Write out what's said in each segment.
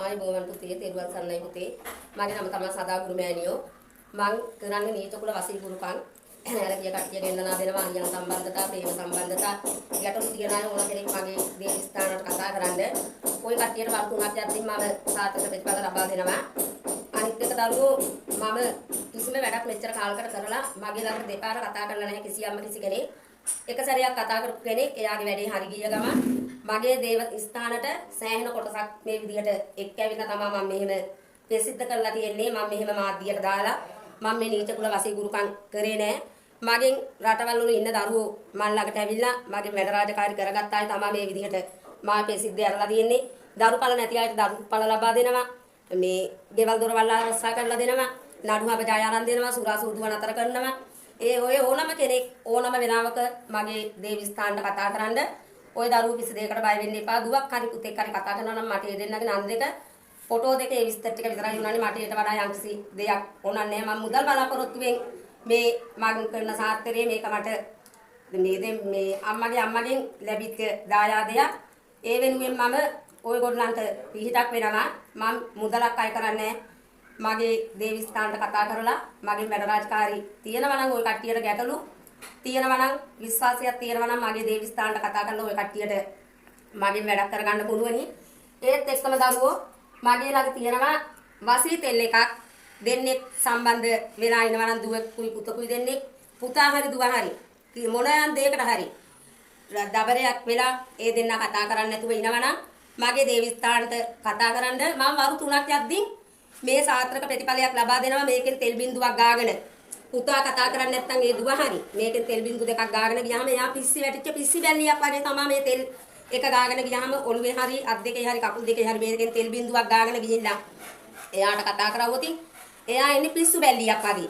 ආයුබෝවන් පුතේ තෙරුවන් සරණයි පුතේ මගේ නම තමයි සදාගුරු මෑණියෝ මං කරන්නේ නීච කුල වසී ගුරුකම් ඇරකිය කට්ටිය ගෙන්නලා දෙනවා අනියන සම්බන්ධතා ප්‍රේම සම්බන්ධතා ගැටලු තියන අය ඕන කෙනෙක් මගේ දේව ස්ථානට කතා කරන්න ওই කට්ටියට වර තුනක් යද්දී මම සාර්ථක ප්‍රතිඵල ලබා දෙනවා අනිත් එක දරුවෝ මම කිසිම වැඩක් මෙච්චර කාලයකට කරලා මගේ ළඟට දෙපාර කතා කරලා නැහැ කිසි කෙනෙක් එක සැරයක් කතා කරපු කෙනෙක් එයාගේ වැඩේ හරි ගිය ගමන් මගේ දේව ස්ථානට සෑහෙන කොටසක් මේ විදිහට එක්ක ඇවිල්ලා තමයි මම මෙහෙම ප්‍රසිද්ධ කරලා තියෙන්නේ මම මෙහෙම මාධ්‍යයට දාලා මම මේ නීච කුල වසී ගුරුකම් කරේ නෑ මගෙන් රටවල් වල ඉන්න දරුවෝ මන් ළඟට ඇවිල්ලා මගේ වැඩ රාජකාරී කරගත්ත අය තමයි මේ විදිහට මම ප්‍රසිද්ධ කරලා තියෙන්නේ දරුපල නැති අයට දරුපල ලබා දෙනවා මේ ගෙවල් දොරවල් ආරක්ෂා කරලා දෙනවා නඩු හබ ජය ආරම්භ දෙනවා සුරා සූදුව නතර කරනවා ඒ ඔය ඕනම කෙනෙක් ඕනම වෙලාවක මගේ දේව ස්ථානට කතා කරන්න ඔය දරුවෝ කිසි දෙයකට බය වෙන්න එපා දුවක් හරි පුතෙක් හරි කතා කරනවා නම් මට ඒ දෙන්නගේ නන් දෙක ෆොටෝ දෙකේ විස්තර ටික විතරයි උනානේ මට ඊට වඩා යම්කිසි දෙයක් ඕනන්නේ මම මුදල් බලාපොරොත්තුෙන් මේ මම කරන සාත්තරේ මේක මට මේ අම්මගෙන් ලැබිච්ච දායාදයක් ඒ වෙනුවෙන් මම ඔයගොල්ලන්ට පිහිටක් වෙනවා මම මුදලක් අය කරන්නේ මගේ දේව ස්ථානට කතා කරලා මගේ වැඩ රාජකාරී තියෙනවා නම් ওই කට්ටියට ගැටලු තියෙනවා නම් විශ්වාසයක් තියෙනවා නම් මගේ දේව ස්ථානට කතා කරලා ওই කට්ටියට මගෙන් වැඩක් කරගන්න පුළුවනි ඒත් එක්කම දරුවෝ මගේ ළඟ තියෙනවා වසී තෙල් එකක් දෙන්නෙක් සම්බන්ධ වෙලා ඉනවා නම් දුවෙකුයි පුතකුයි දෙන්නෙක් පුතා හරි දුව හරි මොනයන් දෙයකට හරි දබරයක් වෙලා ඒ දෙන්න කතා කරන්න නැතුව ඉනවා නම් මගේ දේව ස්ථානට කතා කරන්න මම වරු 3ක් යද්දී මේ සාත්‍රක ප්‍රතිඵලයක් ලබා දෙනවා මේකෙන් තෙල් බින්දුවක් ගාගෙන පුතා කතා කරන්නේ නැත්නම් ඒ දුව හරි මේකෙන් තෙල් බින්දු දෙකක් ගාගෙන ගියාම එයා පිස්සි වැටිච්ච පිස්සි බැල්ලියක් වගේ තමයි මේ තෙල් එක ගාගෙන ගියාම ඔළුවේ හරි අත් දෙකේ හරි කකුල් දෙකේ හරි මේකෙන් තෙල් බින්දුවක් ගාගෙන ගිහිල්ලා එයාට කතා කරවුවොත් එයා එන්නේ පිස්සු බැල්ලියක් වගේ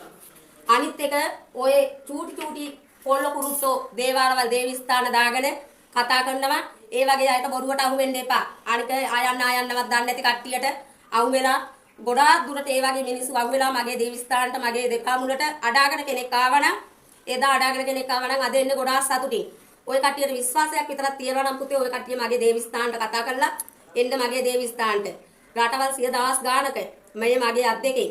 අනිත් එක ඔය චූටි පොල්ල කුරුස්සෝ දේවාලවල් දේව ස්ථාන දාගෙන කතා කරනවා ඒ වගේ අයට බොරුවට අහු වෙන්න එපා අනික ආයන්නවත් දන්නේ නැති කට්ටියට අහු වෙලා ගොඩාක් දුරට ඒ වගේ මිනිස්සු වහු වෙලා මගේ දේව ස්ථානට මගේ දෙපා මුලට අඩාගෙන කෙනෙක් ආවනම් එදා අඩාගෙන කෙනෙක් ආවනම් අද එන්නේ ගොඩාක් සතුටින් ඔය කට්ටියට විශ්වාසයක් විතරක් තියෙනවා නම් පුතේ ඔය කට්ටිය මගේ දේව ස්ථානට කතා කරලා එන්න මගේ දේව ස්ථානට රටවල් 100,000 ගානක මගේ අත් දෙකේ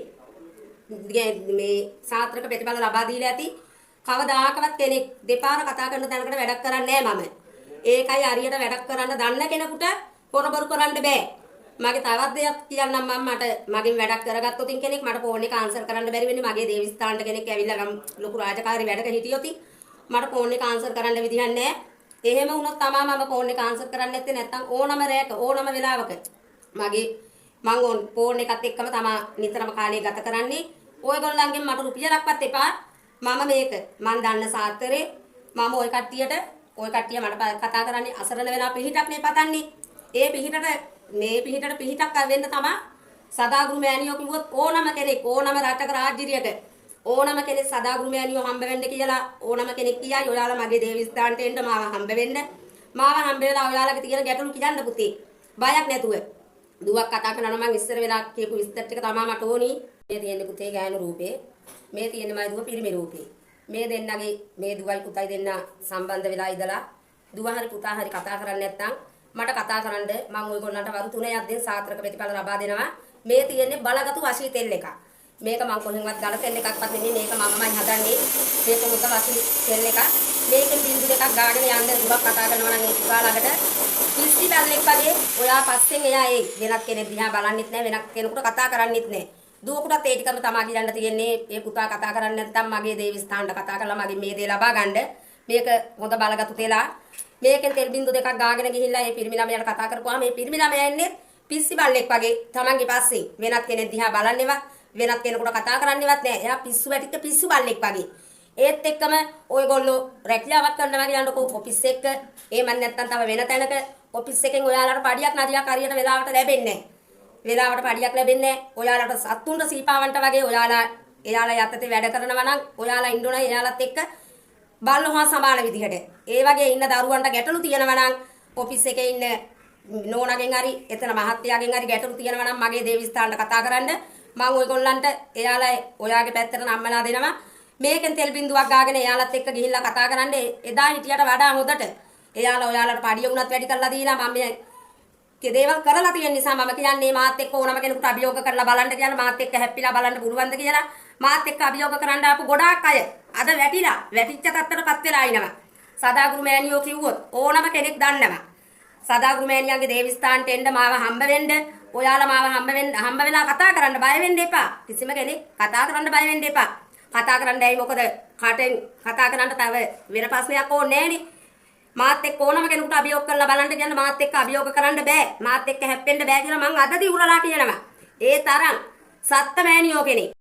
මේ සාත්‍රක ප්‍රතිඵල ලබා දීලා ඇති කවදාකවත් කෙනෙක් දෙපාර කතා කරන තැනකට වැඩක් කරන්නේ නැහැ මම ඒකයි හරියට වැඩක් කරන්න දන්න කෙනෙකුට පොරබරු කරන්න බෑ මගේ තවත් දෙයක් කියන්නම් මම මට මගෙන් වැඩක් කරගත්තොත් කෙනෙක් මට ෆෝන් එක ආන්සර් කරන්න බැරි වෙන්නේ මගේ දේව ස්ථානට කෙනෙක් ඇවිල්ලා නම් ලොකු රාජකාරී වැඩක හිටියොත් මට ෆෝන් එක ආන්සර් කරන්න විදිහක් නැහැ එහෙම වුණොත් තමයි මම ෆෝන් එක ආන්සර් කරන්නේ නැත්තේ නැත්තම් ඕනම රැයක ඕනම වෙලාවක මගේ මං ඕන් ෆෝන් එකත් එක්කම තමයි නිතරම කාලය ගත කරන්නේ ඔයගොල්ලන්ගෙන් මට රුපියලක්වත් එපා මම මේක මං දන්න සාත්තරේ මම ওই කට්ටිය මට කතා කරන්නේ අසරණ වෙලා පිහිටක් නේ පතන්නේ ඒ පිහිටට පිහිටක් වෙන්න තමයි සදාගුරු මෑණියෝ කිව්වොත් ඕනම කෙනෙක් ඕනම රටක රාජ්‍යයක ඕනම කෙනෙක් සදාගුරු මෑණියෝ හම්බ වෙන්න කියලා ඕනම කෙනෙක් කියයි ඔයාලා මගේ දේව ස්ථානට එන්න මාව හම්බ වෙන්න මාව හම්බ වෙලා ඔයාලගේ තියෙන ගැටලු කියන්න පුතේ බයක් නැතුව දුවක් කතා කරනවා මම ඉස්සර වෙලා කියපු විස්තර ටික තමයි මට ඕනි මේ තියෙන්නේ පුතේ ගෑනු රූපේ මේ තියෙන්නේ මයි දුව පිරිමි රූපේ මේ දෙන්නගේ මේ දුවයි පුතයි දෙන්න සම්බන්ධ වෙලා ඉඳලා දුව හරි පුතා හරි කතා කරන්නේ නැත්නම් මට කතා කරන්න මම ඔයගොල්ලන්ට වරු 3 යද්දී සාත්‍රක ප්‍රතිඵල ලබා දෙනවා මේ තියෙන්නේ බලගතු වශී තෙල් එකක් මේක මම කොහෙන්වත් ගල තෙල් එකක්වත් නෙමෙයි මේක මමමයි හදන්නේ මේක මුත වශී තෙල් එකක් මේකෙන් බින්දු දෙකක් ගාගෙන යන්න දුවක් කතා කරනවා නම් ඒ පුතා ළඟට පිස්සි බැල්ලෙක් වගේ ඔයා පස්සෙන් එයා ඒ වෙනත් කෙනෙක් දිහා බලන්නෙත් නැහැ වෙනත් කෙනෙකුට කතා කරන්නෙත් නැහැ දුවකටත් ඒ ටිකම තමයි කියන්න තියෙන්නේ ඒ පුතා කතා කරන්නේ නැත්නම් මගේ දේව ස්ථානට කතා කරලා මගේ මේ දේ ලබා ගන්න මේක හොඳ බලගතු තෙලා මේකෙන් තෙල් බින්දු දෙකක් ගාගෙන ගිහිල්ලා මේ පිරිමි ළමයාට කතා කරපුවාම මේ පිරිමි ළමයා ඉන්නේ පිස්සි බල්ලෙක් වගේ තමන්ගේ පස්සේ වෙනත් කෙනෙක් දිහා බලන්නේවත් වෙනත් කෙනෙකුට කතා කරන්නේවත් නෑ එයා පිස්සු වැටිච්ච පිස්සු බල්ලෙක් වගේ ඒත් එක්කම ඔයගොල්ලෝ රැකියාවක් කරනවා කියනකො ඔෆිස් එක එහෙම නැත්නම් තව වෙන තැනක ඔෆිස් එකෙන් ඔයාලට පඩියක් නදියක් හරියට වෙලාවට ලැබෙන්නේ නෑ වෙලාවට පඩියක් ලැබෙන්නේ නෑ ඔයාලට සත්තුන්ට සීපාවන්ට වගේ එයාලා යටතේ වැඩ කරනවා නම් ඔයාලා ඉන්න ඕනේ එයාලත් එක්ක බල්ලෝ සමාන විදිහට ඒ වගේ ඉන්න දරුවන්ට ගැටලු තියෙනවා නම් ඔෆිස් එකේ ඉන්න නෝනාගෙන් හරි එතන මහත්තයාගෙන් හරි ගැටලු තියෙනවා නම් මගේ දේව ස්ථානට කතා කරන්න මම ඔයගොල්ලන්ට එයාලා ඔයාගේ පැත්තට නම්මලා දෙනවා මේකෙන් තෙල් බින්දුවක් ගාගෙන එයාලත් එක්ක ගිහිල්ලා කතා කරන්න එදා හිටියට වඩා හොඳට එයාලා ඔයාලට පඩිය උනත් වැඩි කරලා දීලා මම දේවල් කරලා තියෙන නිසා මම කියන්නේ මාත් එක්ක ඕනම කෙනෙකුට අභියෝග කරලා බලන්න කියලා මාත් එක්ක හැප්පිලා බලන්න පුළුවන්ද කියලා මාත් එක්ක අභියෝග කරන්න ආපු ගොඩාක් අය අද වැටිච්ච තත්ත්වයටපත් වෙලා ඉනවා. සදාගුරු මෑණියෝ කිව්වොත් ඕනම කෙනෙක් දන්නවා. සදාගුරු මෑණියන්ගේ දේවස්ථානට එන්න මාව හම්බ වෙන්න, ඔයාලා මාව හම්බ වෙලා කතා කරන්න බය වෙන්න එපා. කිසිම කෙනෙක් කතා කරන්න බය වෙන්න එපා. කතා කරන්න ඇයි මොකද කාටෙන් කතා කරන්න තව වෙන ප්‍රශ්නයක් ඕනේ නෑනේ. මාත් එක්ක ඕනම කෙනෙකුට අභියෝග කරලා බලන්න කියන්න මාත් එක්ක අභියෝග කරන්න බෑ. මාත් එක්ක හැප්පෙන්න බෑ කියලා මං අද දිවුරලා කියනවා. ඒ තරම් සත්ත්ව මෑණියෝ කෙනෙක්.